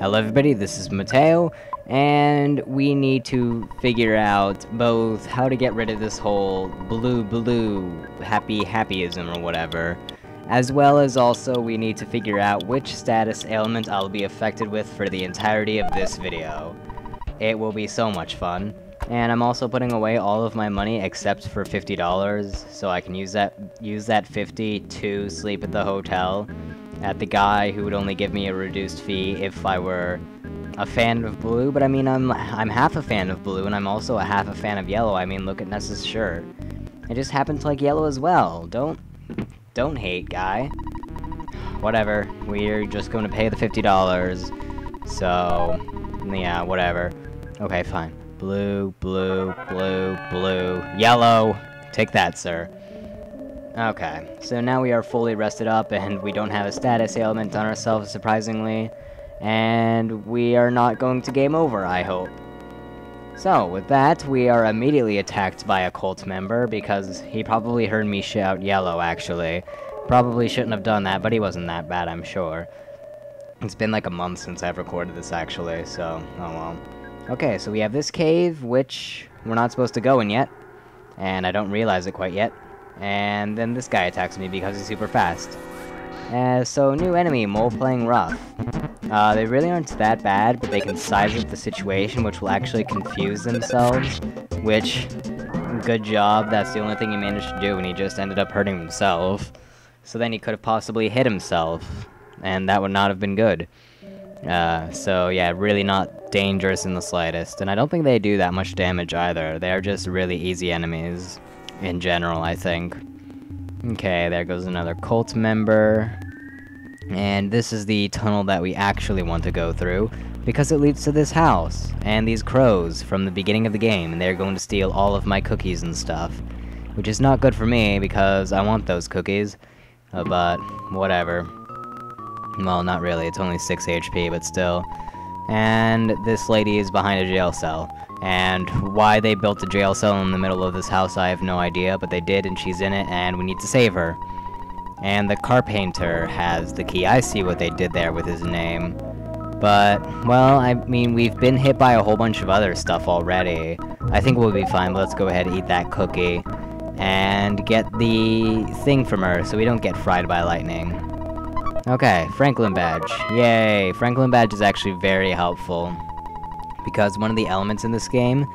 Hello everybody, this is Mateo, and we need to figure out both how to get rid of this whole blue happyism or whatever, as well as also we need to figure out which status ailment I'll be affected with for the entirety of this video. It will be so much fun. And I'm also putting away all of my money except for $50, so I can use that 50 to sleep at the hotel at the guy who would only give me a reduced fee if I were a fan of blue. But I mean, I'm half a fan of blue, and I'm also a half a fan of yellow. I mean, look at Nessa's shirt. I just happen to like yellow as well. Don't hate, guy. Whatever. We're just going to pay the $50. So, yeah, whatever. Okay, fine. Blue, blue, blue, blue, yellow! Take that, sir. Okay, so now we are fully rested up, and we don't have a status ailment on ourselves, surprisingly. And we are not going to game over, I hope. So, with that, we are immediately attacked by a cult member, because he probably heard me shout yellow, actually. Probably shouldn't have done that, but he wasn't that bad, I'm sure. It's been like a month since I've recorded this, actually, so, oh well. Okay, so we have this cave, which we're not supposed to go in yet, and I don't realize it quite yet. And then this guy attacks me because he's super fast. So new enemy, Mole playing rough. They really aren't that bad, but they can size up the situation, which will actually confuse themselves, which, good job, that's the only thing he managed to do, and he just ended up hurting himself. So then he could have possibly hit himself, and that would not have been good. So yeah, really not dangerous in the slightest, and I don't think they do that much damage either. They are just really easy enemies, in general, I think. Okay, there goes another cult member. And this is the tunnel that we actually want to go through, because it leads to this house, and these crows from the beginning of the game, and they're going to steal all of my cookies and stuff. Which is not good for me, because I want those cookies, but whatever. Well, not really, it's only 6 HP, but still. And this lady is behind a jail cell. And why they built a jail cell in the middle of this house, I have no idea, but they did, and she's in it, and we need to save her. And the carpenter has the key. I see what they did there with his name. But, well, I mean, we've been hit by a whole bunch of other stuff already. I think we'll be fine, but let's go ahead and eat that cookie. And get the thing from her, so we don't get fried by lightning. Okay, Franklin Badge. Yay! Franklin Badge is actually very helpful, because one of the elements in this game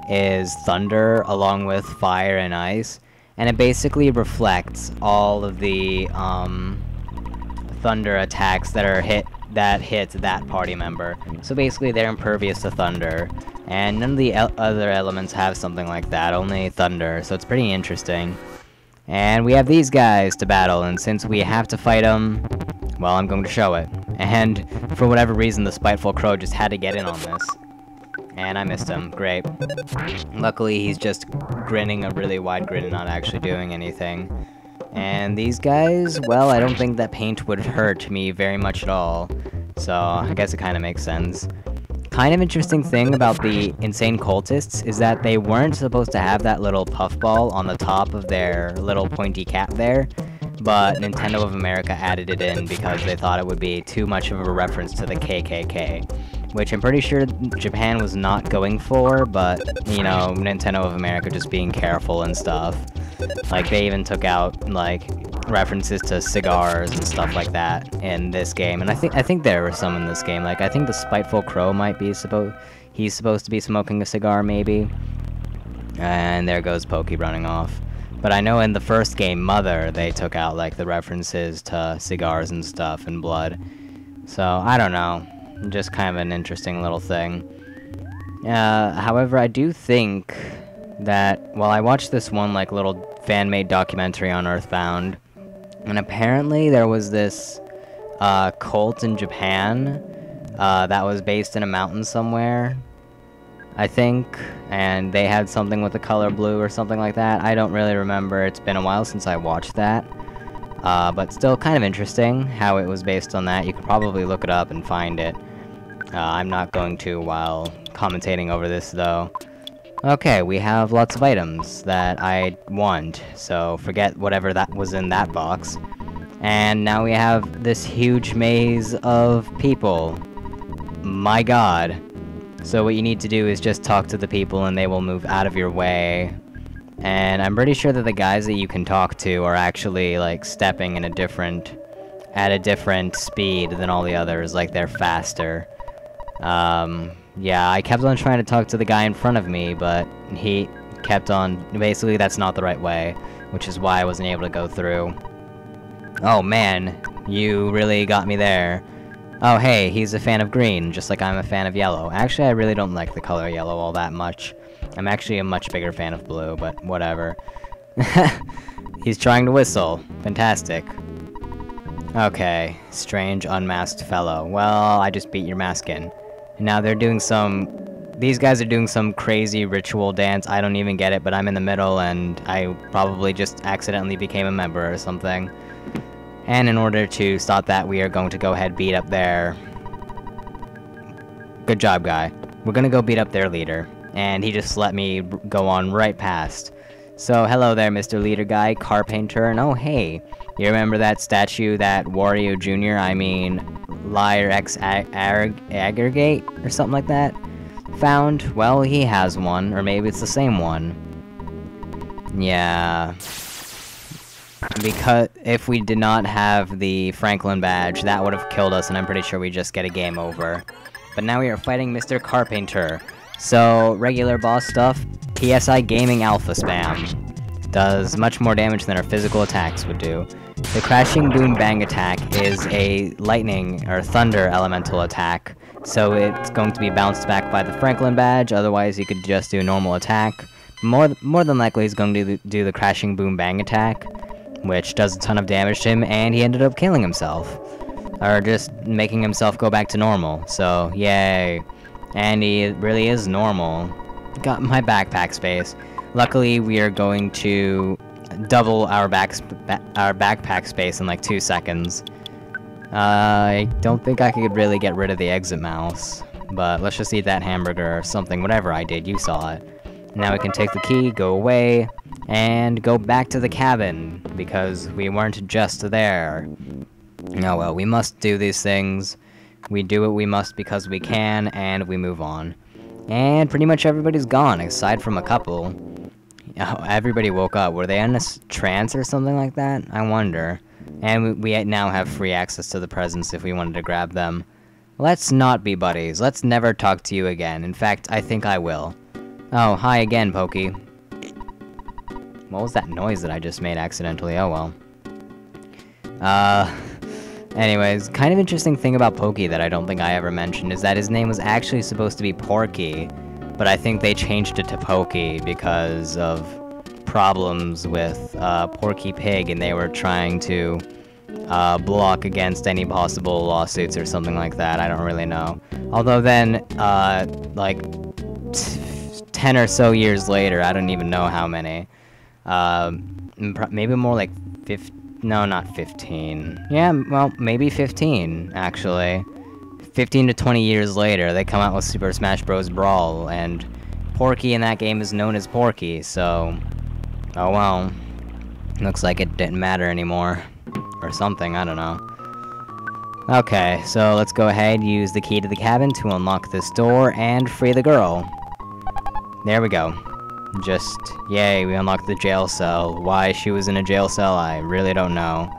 is thunder along with fire and ice, and it basically reflects all of the thunder attacks that hit that party member. So basically they're impervious to thunder, and none of the other elements have something like that, only thunder, so it's pretty interesting. And we have these guys to battle, and since we have to fight them, well, I'm going to show it. And for whatever reason, the spiteful crow just had to get in on this. And I missed him. Great. Luckily, he's just grinning a really wide grin and not actually doing anything. And these guys, well, I don't think that paint would hurt me very much at all. So, I guess it kind of makes sense. Kind of interesting thing about the insane cultists is that they weren't supposed to have that little puffball on the top of their little pointy cap there. But Nintendo of America added it in because they thought it would be too much of a reference to the KKK. Which I'm pretty sure Japan was not going for, but, you know, Nintendo of America just being careful and stuff. Like, they even took out, like, references to cigars and stuff like that in this game. And I think there were some in this game. Like, I think the Spiteful Crow might be he's supposed to be smoking a cigar, maybe. And there goes Pokey running off. But I know in the first game, Mother, they took out, like, the references to cigars and stuff and blood. So, I don't know. Just kind of an interesting little thing. However, I do think that, well, I watched this one, like, little fan-made documentary on Earthbound, and apparently there was this, cult in Japan, that was based in a mountain somewhere, I think, and they had something with the color blue or something like that. I don't really remember. It's been a while since I watched that. But still kind of interesting how it was based on that. You could probably look it up and find it. I'm not going to while commentating over this, though. Okay, we have lots of items that I want, so forget whatever that was in that box. And now we have this huge maze of people. my god. So what you need to do is just talk to the people and they will move out of your way. And I'm pretty sure that the guys that you can talk to are actually, like, stepping at a different speed than all the others, like, they're faster. Yeah, I kept on trying to talk to the guy in front of me, but he kept on, basically that's not the right way, which is why I wasn't able to go through. Oh man, you really got me there. Oh hey, he's a fan of green, just like I'm a fan of yellow. Actually, I really don't like the color yellow all that much. I'm actually a much bigger fan of blue, but whatever. He's trying to whistle. Fantastic. Okay, strange unmasked fellow. Well, I just beat your mask in. And now they're doing these guys are doing some crazy ritual dance. I don't even get it, but I'm in the middle and I probably just accidentally became a member or something. And in order to stop that, we are going to go ahead and beat up their... Good job, guy. We're gonna go beat up their leader. And he just let me go on right past. So, hello there, Mr. Leader Guy, Carpenter, and oh hey, you remember that statue that Wario Jr., I mean, Liar X Aggregate, or something like that, found? Well, he has one, or maybe it's the same one. Yeah. Because if we did not have the Franklin badge, that would have killed us, and I'm pretty sure we just get a game over. But now we are fighting Mr. Carpenter. So, regular boss stuff, PSI Gaming Alpha Spam. Does much more damage than our physical attacks would do. The Crashing Boom Bang attack is a lightning, or thunder elemental attack, so it's going to be bounced back by the Franklin badge, otherwise he could just do a normal attack. More than likely he's going to do the Crashing Boom Bang attack, which does a ton of damage to him, and he ended up killing himself. Or just making himself go back to normal, so yay. And he really is normal. Got my backpack space. Luckily, we are going to double our backpack space in like 2 seconds. I don't think I could really get rid of the exit mouse, but let's just eat that hamburger or something. Whatever I did, you saw it. Now we can take the key, go away, and go back to the cabin, because we weren't just there. Oh well, we must do these things. We do what we must because we can, and we move on. And pretty much everybody's gone, aside from a couple. Oh, everybody woke up. Were they in a trance or something like that? I wonder. And we now have free access to the presents if we wanted to grab them. Let's not be buddies. Let's never talk to you again. In fact, I think I will. Oh, hi again, Pokey. What was that noise that I just made accidentally? Oh well. Anyways, kind of interesting thing about Pokey that I don't think I ever mentioned is that his name was actually supposed to be Porky, but I think they changed it to Pokey because of problems with Porky Pig, and they were trying to block against any possible lawsuits or something like that. I don't really know. Although then, like 10 or so years later, I don't even know how many, maybe more like 50. No, not 15. Yeah, well, maybe 15, actually. 15 to 20 years later, they come out with Super Smash Bros. Brawl, and Porky in that game is known as Porky, so... Oh well. Looks like it didn't matter anymore. Or something, I don't know. Okay, so let's go ahead, use the key to the cabin to unlock this door, and free the girl. There we go. Just, yay, we unlocked the jail cell. Why she was in a jail cell, I really don't know.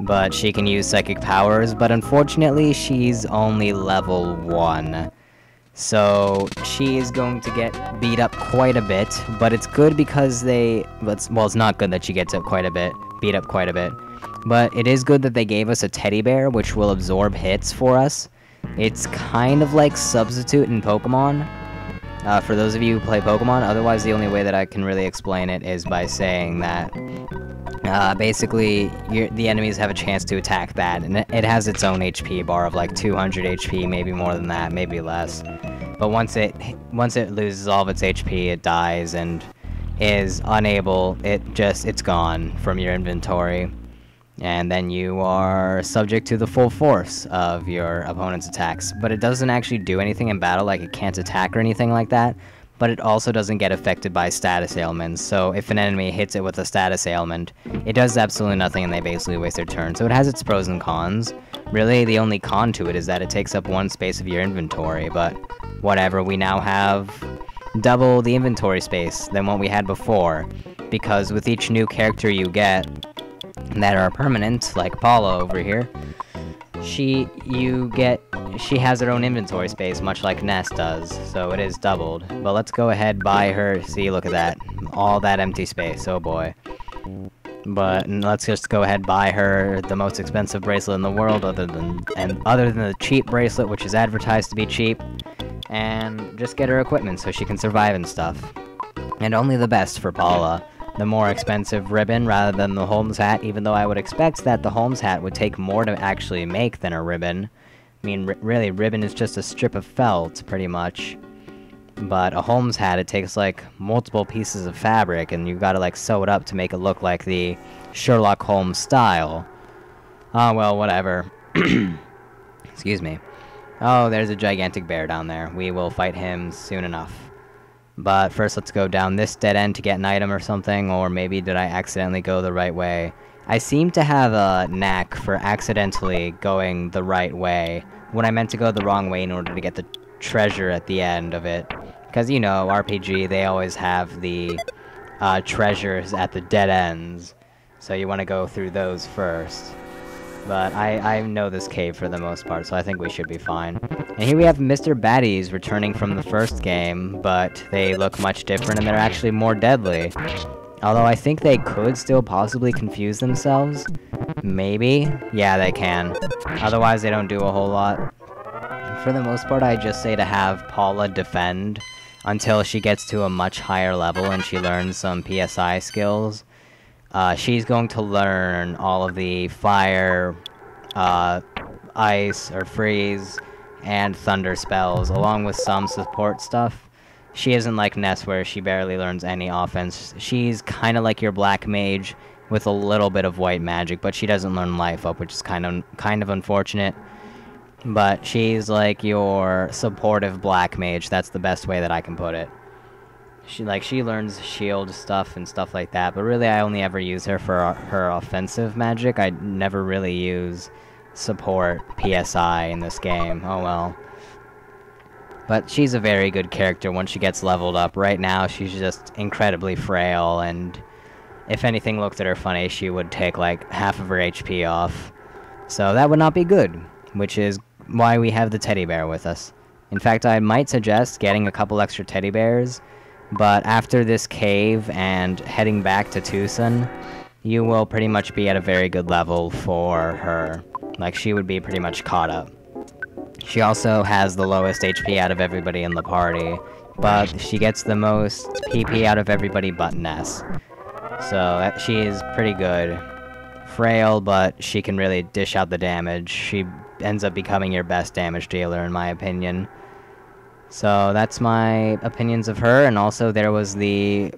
But she can use psychic powers, but unfortunately, she's only level 1. So, she is going to get beat up quite a bit, but it's good because well, it's not good that she gets beat up quite a bit. But it is good that they gave us a teddy bear, which will absorb hits for us. It's kind of like Substitute in Pokemon. For those of you who play Pokemon, otherwise the only way that I can really explain it is by saying that basically the enemies have a chance to attack that, and it has its own HP bar of like 200 HP, maybe more than that, maybe less. But once it loses all of its HP, it dies and is unable. It's gone from your inventory, and then you are subject to the full force of your opponent's attacks. But it doesn't actually do anything in battle, like it can't attack or anything like that, but it also doesn't get affected by status ailments. So if an enemy hits it with a status ailment, it does absolutely nothing and they basically waste their turn. So it has its pros and cons. Really, the only con to it is that it takes up 1 space of your inventory, but whatever, we now have double the inventory space than what we had before, because with each new character you get that are permanent, like Paula over here, she has her own inventory space, much like Ness does, so it is doubled. But let's go ahead, buy her, see, look at that, all that empty space, oh boy. But let's just go ahead, buy her the most expensive bracelet in the world, other than the cheap bracelet, which is advertised to be cheap, and just get her equipment so she can survive and stuff. And only the best for Paula. The more expensive ribbon rather than the Holmes hat, even though I would expect that the Holmes hat would take more to actually make than a ribbon. I mean, really, ribbon is just a strip of felt, pretty much. But a Holmes hat, it takes, like, multiple pieces of fabric, and you've got to, like, sew it up to make it look like the Sherlock Holmes style. Oh, well, whatever. Excuse me. Oh, there's a gigantic bear down there. We will fight him soon enough. But first, let's go down this dead end to get an item or something, or maybe did I accidentally go the right way? I seem to have a knack for accidentally going the right way, when I meant to go the wrong way in order to get the treasure at the end of it. Because, you know, RPG, they always have the treasures at the dead ends, so you want to go through those first. But I know this cave for the most part, so I think we should be fine. And here we have Mr. Baddies returning from the first game, but they look much different and they're actually more deadly. Although I think they could still possibly confuse themselves. Maybe? Yeah, they can. Otherwise, they don't do a whole lot. For the most part, I just say to have Paula defend until she gets to a much higher level and she learns some PSI skills. She's going to learn all of the fire, ice, or freeze, and thunder spells, along with some support stuff. She isn't like Ness, where she barely learns any offense. She's kind of like your black mage, with a little bit of white magic, but she doesn't learn life up, which is kind of unfortunate. But she's like your supportive black mage. That's the best way that I can put it. She learns shield stuff and stuff like that, but really I only ever use her for her offensive magic. I never really use support PSI in this game. Oh well. But she's a very good character once she gets leveled up. Right now she's just incredibly frail, and if anything looked at her funny, she would take like half of her HP off. So that would not be good, which is why we have the teddy bear with us. In fact, I might suggest getting a couple extra teddy bears, but after this cave and heading back to Tucson, you will pretty much be at a very good level for her. Like, she would be pretty much caught up. She also has the lowest HP out of everybody in the party, but she gets the most PP out of everybody but Ness. So she is pretty good. Frail, but she can really dish out the damage. She ends up becoming your best damage dealer, in my opinion. So that's my opinions of her, and also there was the,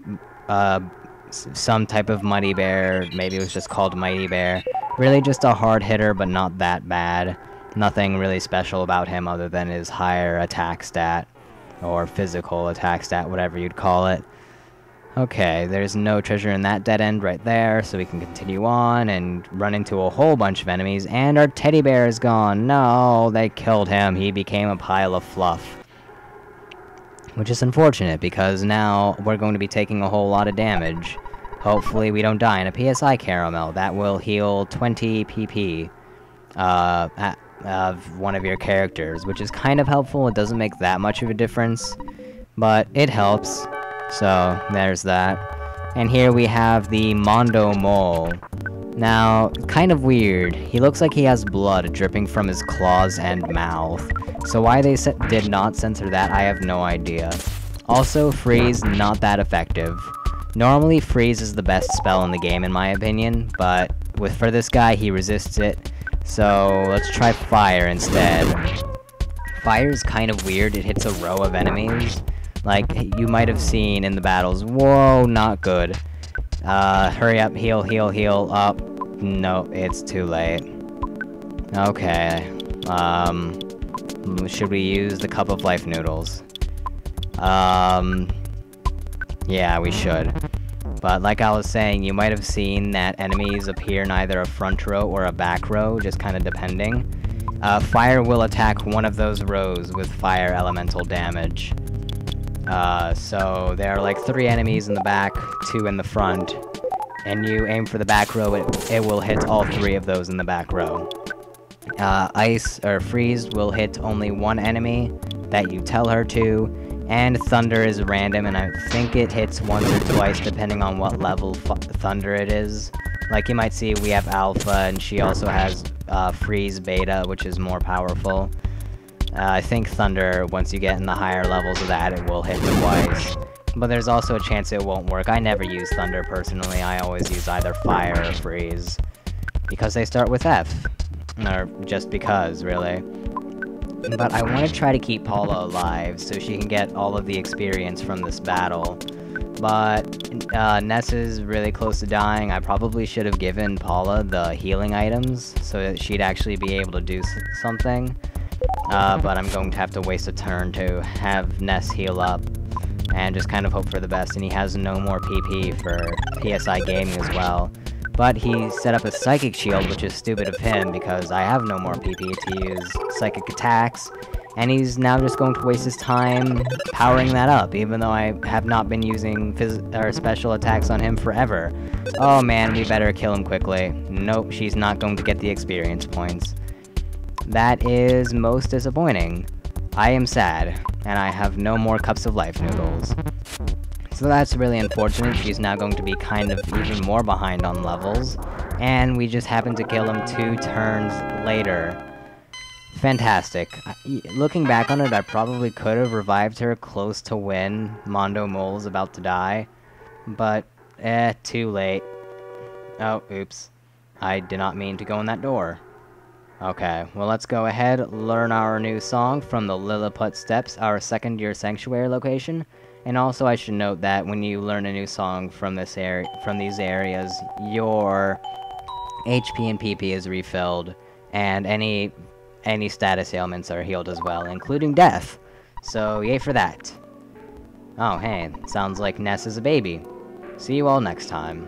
some type of Mighty Bear, maybe it was just called Mighty Bear. Really just a hard hitter, but not that bad. Nothing really special about him other than his higher attack stat, or physical attack stat, whatever you'd call it. Okay, there's no treasure in that dead end right there, so we can continue on and run into a whole bunch of enemies, and our teddy bear is gone. No, they killed him. He became a pile of fluff. Which is unfortunate, because now we're going to be taking a whole lot of damage. Hopefully we don't die in a PSI caramel. That will heal 20 PP of one of your characters, which is kind of helpful. It doesn't make that much of a difference, but it helps. So, there's that. And here we have the Mondo Mole. Now, kind of weird. He looks like he has blood dripping from his claws and mouth. So why they did not censor that, I have no idea. Also, Freeze, not that effective. Normally, Freeze is the best spell in the game, in my opinion, but for this guy, he resists it. So, let's try Fire instead. Fire is kind of weird. It hits a row of enemies. Like, you might have seen in the battles. Whoa, not good. Hurry up, heal, heal, heal, up. No, it's too late. Okay. Should we use the Cup of Life noodles? Yeah, we should. But like I was saying, you might have seen that enemies appear in either a front row or a back row, just kind of depending. Fire will attack one of those rows with fire elemental damage. So there are like 3 enemies in the back, 2 in the front, and you aim for the back row, it will hit all 3 of those in the back row. Ice or freeze will hit only 1 enemy that you tell her to, and thunder is random, and I think it hits once or twice depending on what level thunder it is. Like you might see, we have alpha, and she also has freeze beta, which is more powerful. I think thunder, once you get in the higher levels of that, it will hit twice. But there's also a chance it won't work. I never use thunder personally, I always use either fire or freeze. Because they start with F. Or just because, really. But I want to try to keep Paula alive, so she can get all of the experience from this battle. But Ness is really close to dying. I probably should have given Paula the healing items, so that she'd actually be able to do something. But I'm going to have to waste a turn to have Ness heal up, and just kind of hope for the best, and he has no more PP for PSI Gaming as well. But he set up a Psychic Shield, which is stupid of him, because I have no more PP to use Psychic Attacks, and he's now just going to waste his time powering that up, even though I have not been using special attacks on him forever. Oh man, we better kill him quickly. Nope, she's not going to get the experience points. That is most disappointing. I am sad, and I have no more Cups of Life noodles. So that's really unfortunate. She's now going to be kind of even more behind on levels, and we just happened to kill him 2 turns later. Fantastic. Looking back on it, I probably could have revived her close to when Mondo Mole's about to die, but too late. Oh, oops. I did not mean to go in that door. Okay, well let's go ahead, learn our new song from the Lilliput Steps, our second-year sanctuary location. And also I should note that when you learn a new song from these areas, your HP and PP is refilled, and any status ailments are healed as well, including death. So yay for that. Oh hey, sounds like Ness is a baby. See you all next time.